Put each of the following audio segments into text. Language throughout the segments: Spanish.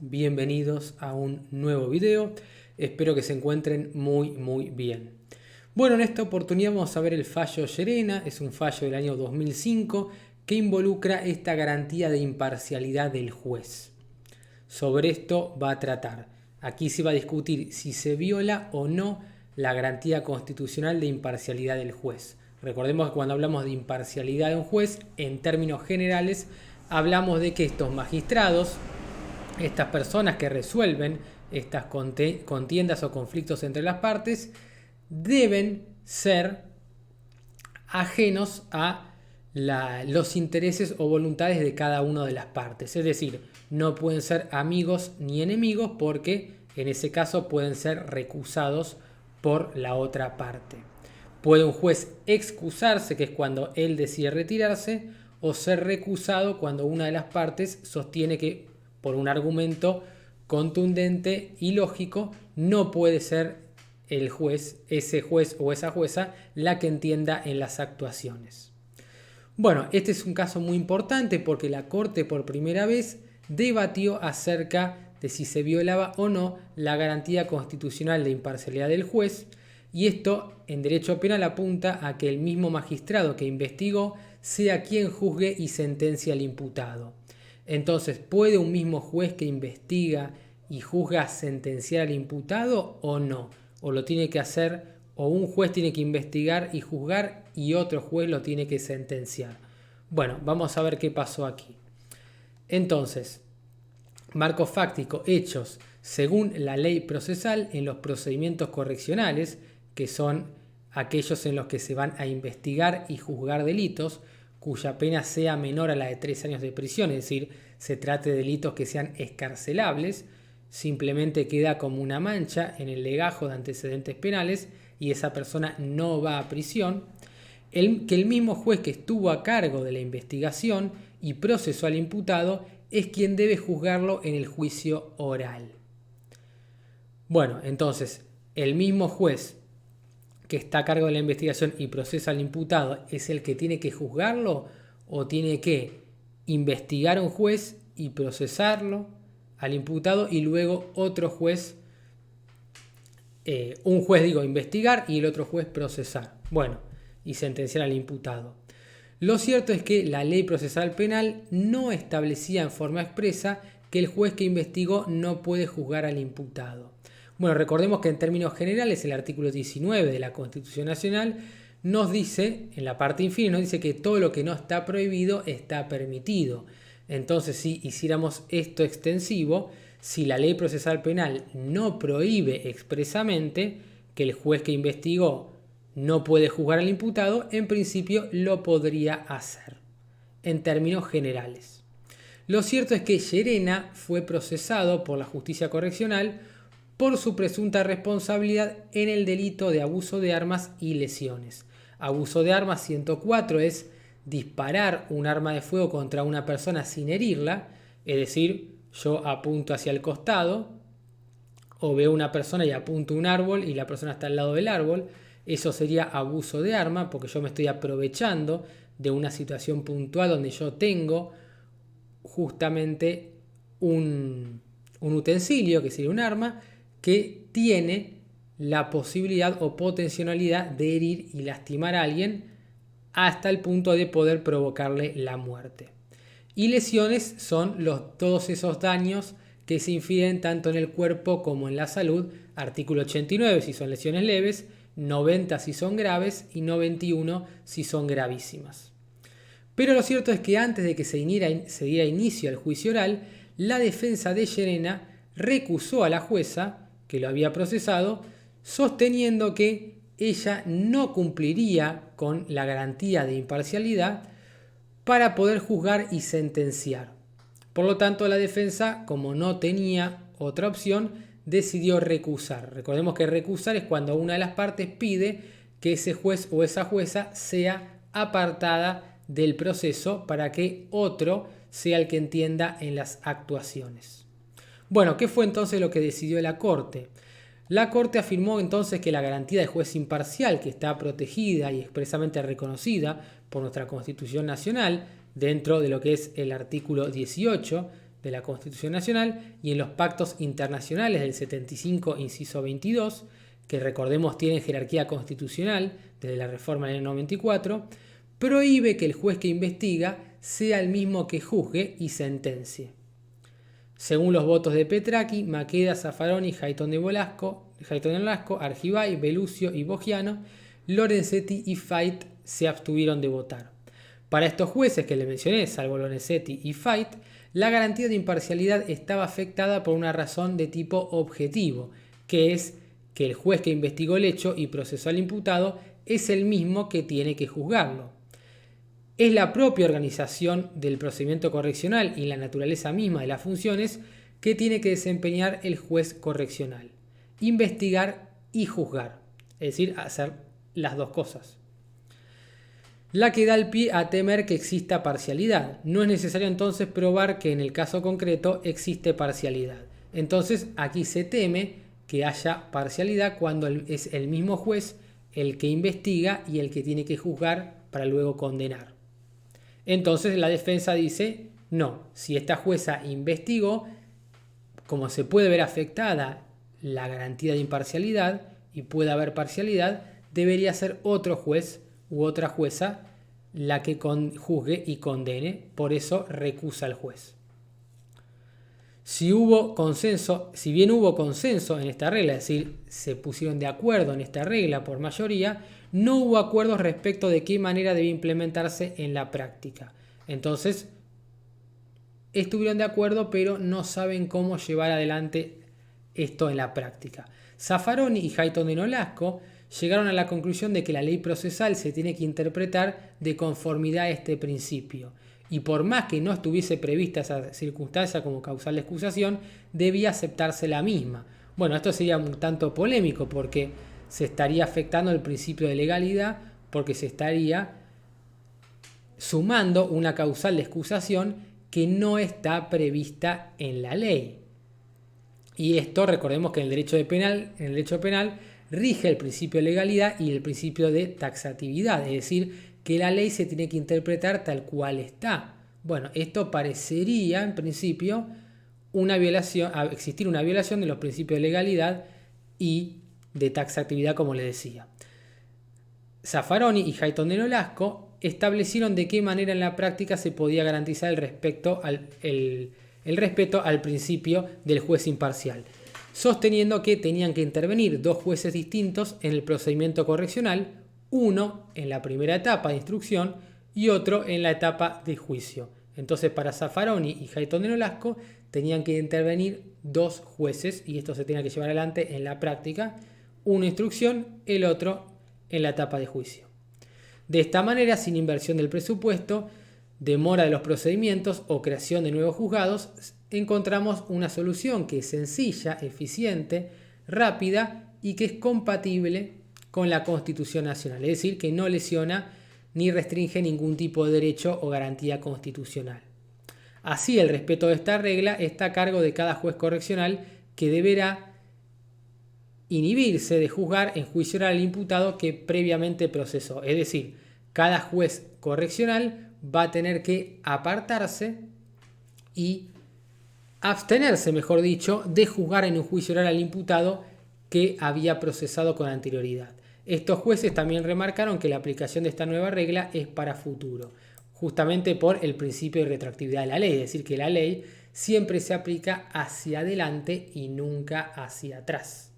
Bienvenidos a un nuevo video. Espero que se encuentren muy bien. Bueno, en esta oportunidad vamos a ver el fallo Llerena. Es un fallo del año 2005 que involucra esta garantía de imparcialidad del juez. Sobre esto va a tratar. Aquí se va a discutir si se viola o no la garantía constitucional de imparcialidad del juez. Recordemos que cuando hablamos de imparcialidad de un juez, en términos generales, hablamos de que estos magistrados, estas personas que resuelven estas contiendas o conflictos entre las partes, deben ser ajenos a los intereses o voluntades de cada una de las partes. Es decir, no pueden ser amigos ni enemigos porque en ese caso pueden ser recusados por la otra parte. Puede un juez excusarse, que es cuando él decide retirarse, o ser recusado cuando una de las partes sostiene que por un argumento contundente y lógico no puede ser el juez, ese juez o esa jueza, la que entienda en las actuaciones. Bueno, este es un caso muy importante porque la Corte por primera vez debatió acerca de si se violaba o no la garantía constitucional de imparcialidad del juez, y esto en derecho penal apunta a que el mismo magistrado que investigó sea quien juzgue y sentencie al imputado. Entonces, ¿puede un mismo juez que investiga y juzga sentenciar al imputado o no? ¿O lo tiene que hacer, o un juez tiene que investigar y juzgar y otro juez lo tiene que sentenciar? Bueno, vamos a ver qué pasó aquí. Entonces, marco fáctico, hechos según la ley procesal en los procedimientos correccionales, que son aquellos en los que se van a investigar y juzgar delitos, cuya pena sea menor a la de 3 años de prisión, es decir, se trate de delitos que sean excarcelables, simplemente queda como una mancha en el legajo de antecedentes penales y esa persona no va a prisión. Que el mismo juez que estuvo a cargo de la investigación y procesó al imputado es quien debe juzgarlo en el juicio oral. Bueno, entonces, el mismo juez que está a cargo de la investigación y procesa al imputado es el que tiene que juzgarlo, o tiene que investigar a un juez y procesarlo al imputado y luego otro juez, un juez investigar y el otro juez procesar, bueno, y sentenciar al imputado. Lo cierto es que la ley procesal penal no establecía en forma expresa que el juez que investigó no puede juzgar al imputado. Bueno, recordemos que en términos generales el artículo 19 de la Constitución Nacional nos dice, en la parte inferior, nos dice que todo lo que no está prohibido está permitido. Entonces, si hiciéramos esto extensivo, si la ley procesal penal no prohíbe expresamente que el juez que investigó no puede juzgar al imputado, en principio lo podría hacer, en términos generales. Lo cierto es que Llerena fue procesado por la justicia correccional por su presunta responsabilidad en el delito de abuso de armas y lesiones. Abuso de armas 104 es disparar un arma de fuego contra una persona sin herirla, es decir, yo apunto hacia el costado o veo una persona y apunto un árbol y la persona está al lado del árbol. Eso sería abuso de arma porque yo me estoy aprovechando de una situación puntual donde yo tengo justamente un utensilio, que sería un arma, que tiene la posibilidad o potencialidad de herir y lastimar a alguien hasta el punto de poder provocarle la muerte. Y lesiones son todos esos daños que se infieren tanto en el cuerpo como en la salud, artículo 89 si son lesiones leves, 90 si son graves y 91 si son gravísimas. Pero lo cierto es que antes de que se diera inicio al juicio oral, la defensa de Llerena recusó a la jueza que lo había procesado, sosteniendo que ella no cumpliría con la garantía de imparcialidad para poder juzgar y sentenciar. Por lo tanto, la defensa, como no tenía otra opción, decidió recusar. Recordemos que recusar es cuando una de las partes pide que ese juez o esa jueza sea apartada del proceso para que otro sea el que entienda en las actuaciones. Bueno, ¿qué fue entonces lo que decidió la Corte? La Corte afirmó entonces que la garantía de juez imparcial, que está protegida y expresamente reconocida por nuestra Constitución Nacional, dentro de lo que es el artículo 18 de la Constitución Nacional y en los pactos internacionales del 75, inciso 22, que recordemos tienen jerarquía constitucional desde la reforma del año 94, prohíbe que el juez que investiga sea el mismo que juzgue y sentencie. Según los votos de Petracchi, Maqueda, Zaffaroni, Hayton de Nolasco, Argibay, Belucio y Boggiano, Lorenzetti y Fait se abstuvieron de votar. Para estos jueces que les mencioné, salvo Lorenzetti y Fait, la garantía de imparcialidad estaba afectada por una razón de tipo objetivo, que es que el juez que investigó el hecho y procesó al imputado es el mismo que tiene que juzgarlo. Es la propia organización del procedimiento correccional y la naturaleza misma de las funciones que tiene que desempeñar el juez correccional: investigar y juzgar, es decir, hacer las dos cosas. La que da el pie a temer que exista parcialidad. No es necesario entonces probar que en el caso concreto existe parcialidad. Entonces aquí se teme que haya parcialidad cuando es el mismo juez el que investiga y el que tiene que juzgar para luego condenar. Entonces la defensa dice, no, si esta jueza investigó, como se puede ver afectada la garantía de imparcialidad y puede haber parcialidad, debería ser otro juez u otra jueza la que juzgue y condene, por eso recusa al juez. Si bien hubo consenso en esta regla, es decir, se pusieron de acuerdo en esta regla por mayoría, no hubo acuerdos respecto de qué manera debe implementarse en la práctica. Entonces, estuvieron de acuerdo, pero no saben cómo llevar adelante esto en la práctica. Zaffaroni y Hayton de Nolasco llegaron a la conclusión de que la ley procesal se tiene que interpretar de conformidad a este principio. Y por más que no estuviese prevista esa circunstancia como causal de excusación, debía aceptarse la misma. Bueno, esto sería un tanto polémico porque se estaría afectando el principio de legalidad, porque se estaría sumando una causal de excusación que no está prevista en la ley. Y esto, recordemos que en el derecho penal rige el principio de legalidad y el principio de taxatividad, es decir, que la ley se tiene que interpretar tal cual está. Bueno, esto parecería, en principio, existir una violación de los principios de legalidad y de taxatividad, como les decía. Zaffaroni y Hayton de Nolasco establecieron de qué manera en la práctica se podía garantizar el respeto al principio del juez imparcial, sosteniendo que tenían que intervenir dos jueces distintos en el procedimiento correccional, uno en la primera etapa de instrucción y otro en la etapa de juicio. Entonces, para Zaffaroni y Hayton de Nolasco tenían que intervenir dos jueces y esto se tenía que llevar adelante en la práctica, uno en instrucción, el otro en la etapa de juicio. De esta manera, sin inversión del presupuesto, demora de los procedimientos o creación de nuevos juzgados, encontramos una solución que es sencilla, eficiente, rápida y que es compatible con la Constitución Nacional, es decir, que no lesiona ni restringe ningún tipo de derecho o garantía constitucional. Así, el respeto de esta regla está a cargo de cada juez correccional, que deberá inhibirse de juzgar en juicio oral al imputado que previamente procesó. Es decir, cada juez correccional va a tener que apartarse y abstenerse, mejor dicho, de juzgar en un juicio oral al imputado que había procesado con anterioridad. Estos jueces también remarcaron que la aplicación de esta nueva regla es para futuro, justamente por el principio de retroactividad de la ley, es decir, que la ley siempre se aplica hacia adelante y nunca hacia atrás.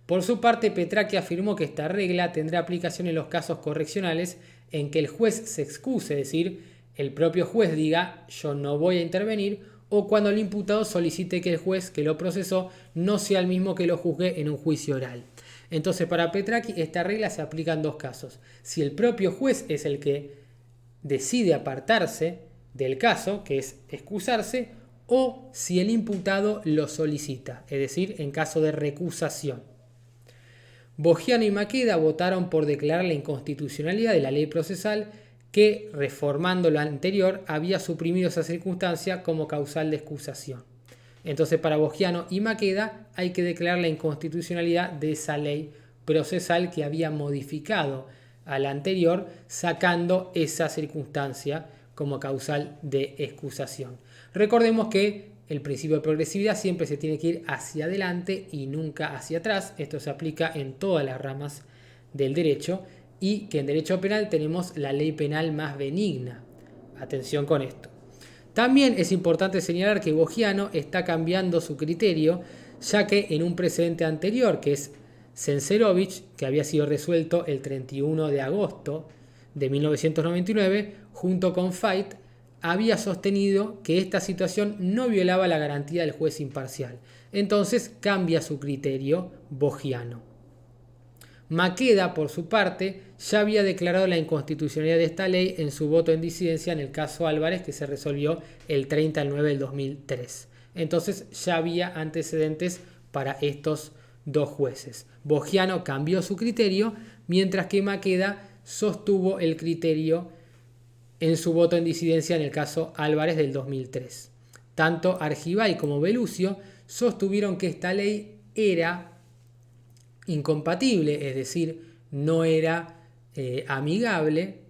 Por su parte, Petracchi afirmó que esta regla tendrá aplicación en los casos correccionales en que el juez se excuse, es decir, el propio juez diga yo no voy a intervenir, o cuando el imputado solicite que el juez que lo procesó no sea el mismo que lo juzgue en un juicio oral. Entonces, para Petracchi, esta regla se aplica en dos casos: si el propio juez es el que decide apartarse del caso, que es excusarse, o si el imputado lo solicita, es decir, en caso de recusación. Boggiano y Maqueda votaron por declarar la inconstitucionalidad de la ley procesal que, reformando lo anterior, había suprimido esa circunstancia como causal de excusación. Entonces, para Boggiano y Maqueda hay que declarar la inconstitucionalidad de esa ley procesal que había modificado a la anterior, sacando esa circunstancia como causal de excusación. Recordemos que el principio de progresividad siempre se tiene que ir hacia adelante y nunca hacia atrás. Esto se aplica en todas las ramas del derecho y que en derecho penal tenemos la ley penal más benigna. Atención con esto. También es importante señalar que Bogiano está cambiando su criterio, ya que en un precedente anterior, que es Senserovich, que había sido resuelto el 31 de agosto de 1999, junto con Fait, había sostenido que esta situación no violaba la garantía del juez imparcial. Entonces cambia su criterio Bogiano. Maqueda, por su parte, ya había declarado la inconstitucionalidad de esta ley en su voto en disidencia en el caso Álvarez, que se resolvió el 30 del 9 del 2003. Entonces ya había antecedentes para estos dos jueces. Bogiano cambió su criterio, mientras que Maqueda sostuvo el criterio en su voto en disidencia en el caso Álvarez del 2003. Tanto Argibay como Belucio sostuvieron que esta ley era incompatible, es decir, no era amigable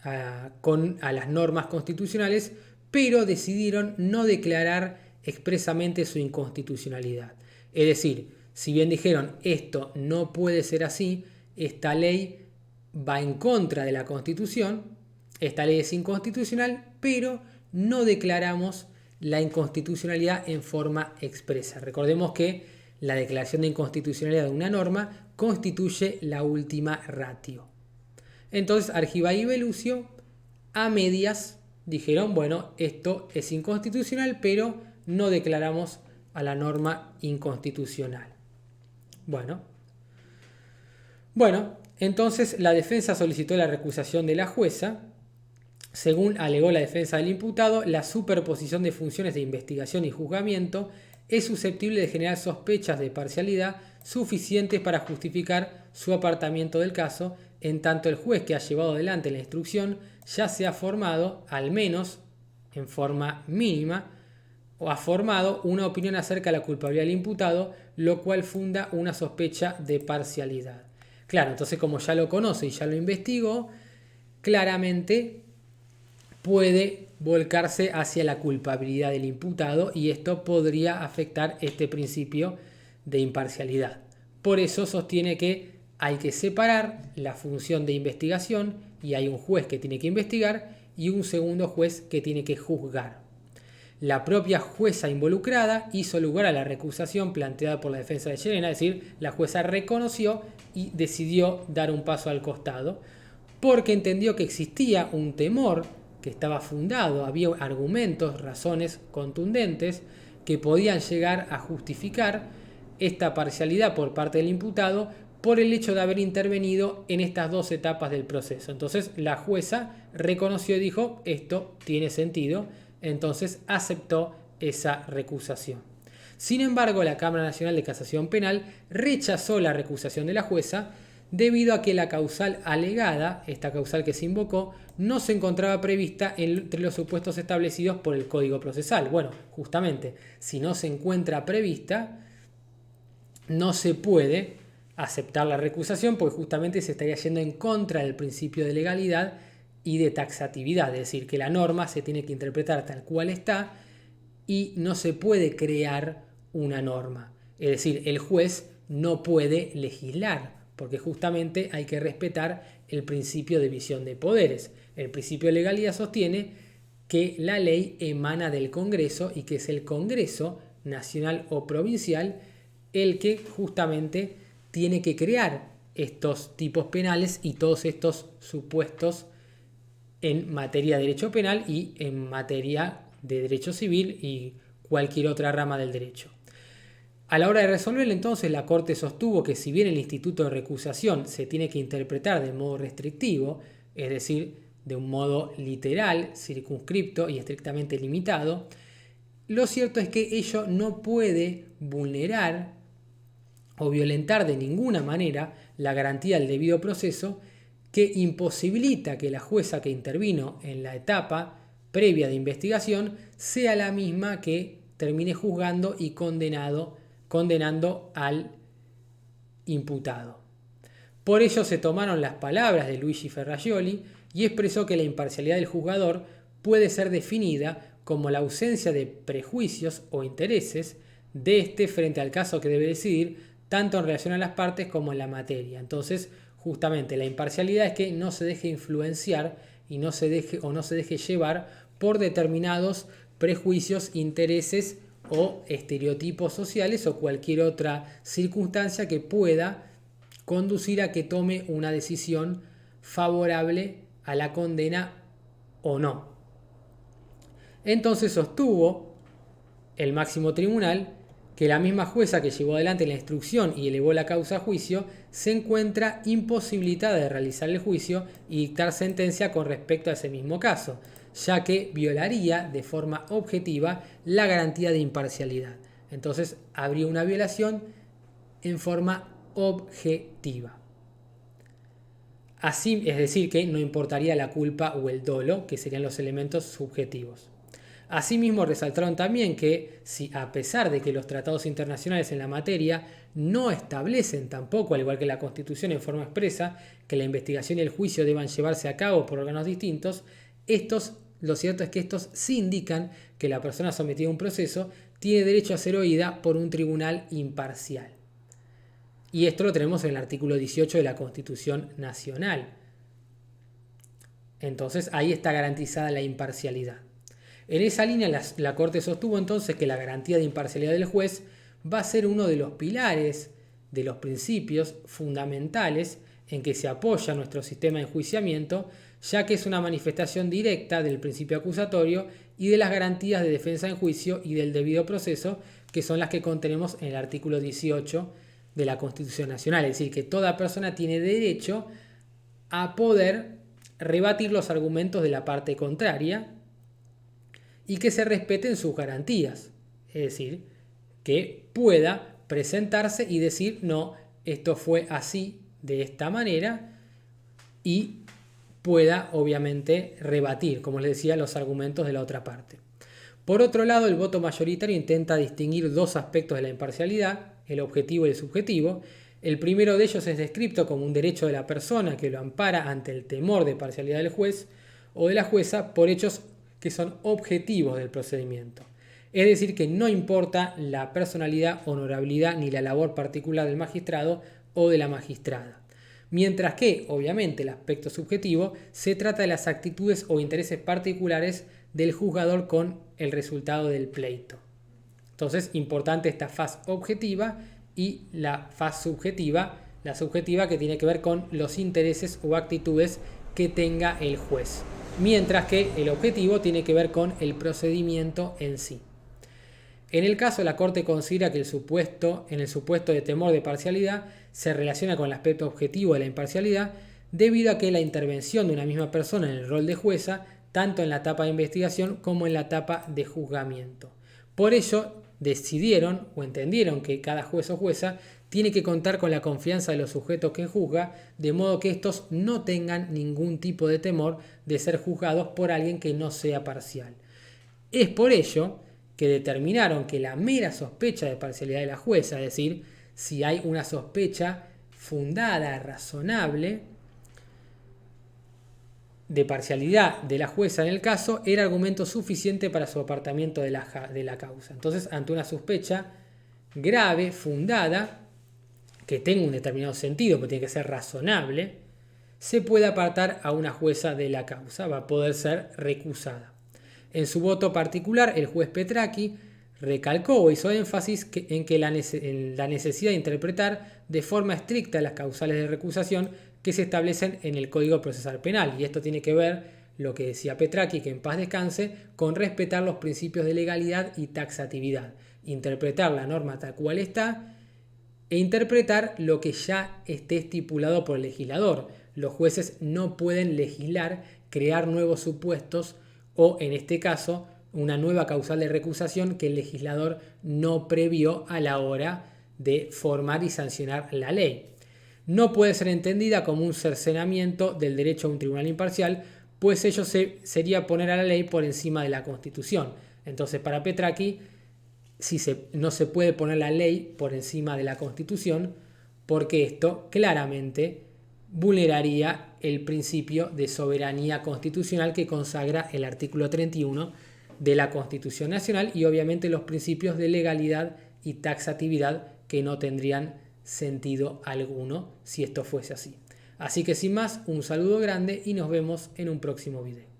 a las normas constitucionales, pero decidieron no declarar expresamente su inconstitucionalidad. Es decir, si bien dijeron esto no puede ser así, esta ley va en contra de la Constitución, esta ley es inconstitucional, pero no declaramos la inconstitucionalidad en forma expresa. Recordemos que la declaración de inconstitucionalidad de una norma constituye la última ratio. Entonces Argibay y Belucio a medias dijeron, bueno, esto es inconstitucional, pero no declaramos a la norma inconstitucional. Bueno, entonces la defensa solicitó la recusación de la jueza. Según alegó la defensa del imputado, la superposición de funciones de investigación y juzgamiento es susceptible de generar sospechas de parcialidad suficientes para justificar su apartamiento del caso, en tanto el juez que ha llevado adelante la instrucción ya se ha formado, al menos en forma mínima, o ha formado una opinión acerca de la culpabilidad del imputado, lo cual funda una sospecha de parcialidad. Claro, entonces como ya lo conoce y ya lo investigó, claramente puede volcarse hacia la culpabilidad del imputado y esto podría afectar este principio de imparcialidad. Por eso sostiene que hay que separar la función de investigación y hay un juez que tiene que investigar y un segundo juez que tiene que juzgar. La propia jueza involucrada hizo lugar a la recusación planteada por la defensa de Llerena, es decir, la jueza reconoció y decidió dar un paso al costado porque entendió que existía un temor que estaba fundado, había argumentos, razones contundentes que podían llegar a justificar esta parcialidad por parte del imputado por el hecho de haber intervenido en estas dos etapas del proceso. Entonces la jueza reconoció y dijo, esto tiene sentido, entonces aceptó esa recusación. Sin embargo, la Cámara Nacional de Casación Penal rechazó la recusación de la jueza debido a que la causal alegada, esta causal que se invocó, no se encontraba prevista entre los supuestos establecidos por el Código Procesal. Bueno, justamente, si no se encuentra prevista, no se puede aceptar la recusación porque justamente se estaría yendo en contra del principio de legalidad y de taxatividad, es decir, que la norma se tiene que interpretar tal cual está y no se puede crear una norma. Es decir, el juez no puede legislar porque justamente hay que respetar el principio de división de poderes. El principio de legalidad sostiene que la ley emana del Congreso y que es el Congreso nacional o provincial el que justamente tiene que crear estos tipos penales y todos estos supuestos en materia de derecho penal y en materia de derecho civil y cualquier otra rama del derecho. A la hora de resolver, entonces, la Corte sostuvo que si bien el instituto de recusación se tiene que interpretar de modo restrictivo, es decir, de un modo literal, circunscripto y estrictamente limitado, lo cierto es que ello no puede vulnerar o violentar de ninguna manera la garantía del debido proceso que imposibilita que la jueza que intervino en la etapa previa de investigación sea la misma que termine juzgando y condenando al imputado. Por ello se tomaron las palabras de Luigi Ferrajoli y expresó que la imparcialidad del juzgador puede ser definida como la ausencia de prejuicios o intereses de este frente al caso que debe decidir, tanto en relación a las partes como en la materia. Entonces, justamente la imparcialidad es que no se deje influenciar y no se deje llevar por determinados prejuicios, intereses o estereotipos sociales o cualquier otra circunstancia que pueda conducir a que tome una decisión favorable a la condena o no. Entonces sostuvo el máximo tribunal que la misma jueza que llevó adelante la instrucción y elevó la causa a juicio se encuentra imposibilitada de realizar el juicio y dictar sentencia con respecto a ese mismo caso, ya que violaría de forma objetiva la garantía de imparcialidad. Entonces habría una violación en forma objetiva. Así, es decir, que no importaría la culpa o el dolo, que serían los elementos subjetivos. Asimismo, resaltaron también que si a pesar de que los tratados internacionales en la materia no establecen tampoco, al igual que la Constitución en forma expresa, que la investigación y el juicio deban llevarse a cabo por órganos distintos, lo cierto es que estos sí indican que la persona sometida a un proceso tiene derecho a ser oída por un tribunal imparcial. Y esto lo tenemos en el artículo 18 de la Constitución Nacional. Entonces ahí está garantizada la imparcialidad. En esa línea la Corte sostuvo entonces que la garantía de imparcialidad del juez va a ser uno de los pilares, de los principios fundamentales en que se apoya nuestro sistema de enjuiciamiento, ya que es una manifestación directa del principio acusatorio y de las garantías de defensa en juicio y del debido proceso, que son las que contenemos en el artículo 18 de la Constitución Nacional. Es decir, que toda persona tiene derecho a poder rebatir los argumentos de la parte contraria y que se respeten sus garantías. Es decir, que pueda presentarse y decir, no, esto fue así, de esta manera, y pueda, obviamente, rebatir, como les decía, los argumentos de la otra parte. Por otro lado, el voto mayoritario intenta distinguir dos aspectos de la imparcialidad, el objetivo y el subjetivo. El primero de ellos es descrito como un derecho de la persona que lo ampara ante el temor de parcialidad del juez o de la jueza por hechos que son objetivos del procedimiento. Es decir, que no importa la personalidad, honorabilidad ni la labor particular del magistrado o de la magistrada. Mientras que, obviamente, el aspecto subjetivo se trata de las actitudes o intereses particulares del juzgador con el resultado del pleito. Entonces, importante esta faz objetiva y la faz subjetiva, la subjetiva que tiene que ver con los intereses o actitudes que tenga el juez, mientras que el objetivo tiene que ver con el procedimiento en sí. En el caso, la Corte considera que en el supuesto de temor de parcialidad se relaciona con el aspecto objetivo de la imparcialidad, debido a que la intervención de una misma persona en el rol de jueza, tanto en la etapa de investigación como en la etapa de juzgamiento. Por ello, decidieron o entendieron que cada juez o jueza tiene que contar con la confianza de los sujetos que juzga, de modo que estos no tengan ningún tipo de temor de ser juzgados por alguien que no sea parcial. Es por ello que determinaron que la mera sospecha de parcialidad de la jueza, es decir, si hay una sospecha fundada, razonable, de parcialidad de la jueza en el caso, era argumento suficiente para su apartamiento de la causa. Entonces, ante una sospecha grave, fundada, que tenga un determinado sentido, porque tiene que ser razonable, se puede apartar a una jueza de la causa, va a poder ser recusada. En su voto particular, el juez Petracchi recalcó o hizo énfasis en la necesidad de interpretar de forma estricta las causales de recusación que se establecen en el Código Procesal Penal. Y esto tiene que ver, lo que decía Petracchi, que en paz descanse, con respetar los principios de legalidad y taxatividad, interpretar la norma tal cual está e interpretar lo que ya esté estipulado por el legislador. Los jueces no pueden legislar, crear nuevos supuestos o, en este caso, una nueva causal de recusación que el legislador no previó a la hora de formar y sancionar la ley. No puede ser entendida como un cercenamiento del derecho a un tribunal imparcial, pues ello sería poner a la ley por encima de la Constitución. Entonces, para Petracchi, no se puede poner la ley por encima de la Constitución, porque esto claramente vulneraría el principio de soberanía constitucional que consagra el artículo 31 de la Constitución Nacional y obviamente los principios de legalidad y taxatividad que no tendrían sentido alguno si esto fuese así. Así que sin más, un saludo grande y nos vemos en un próximo video.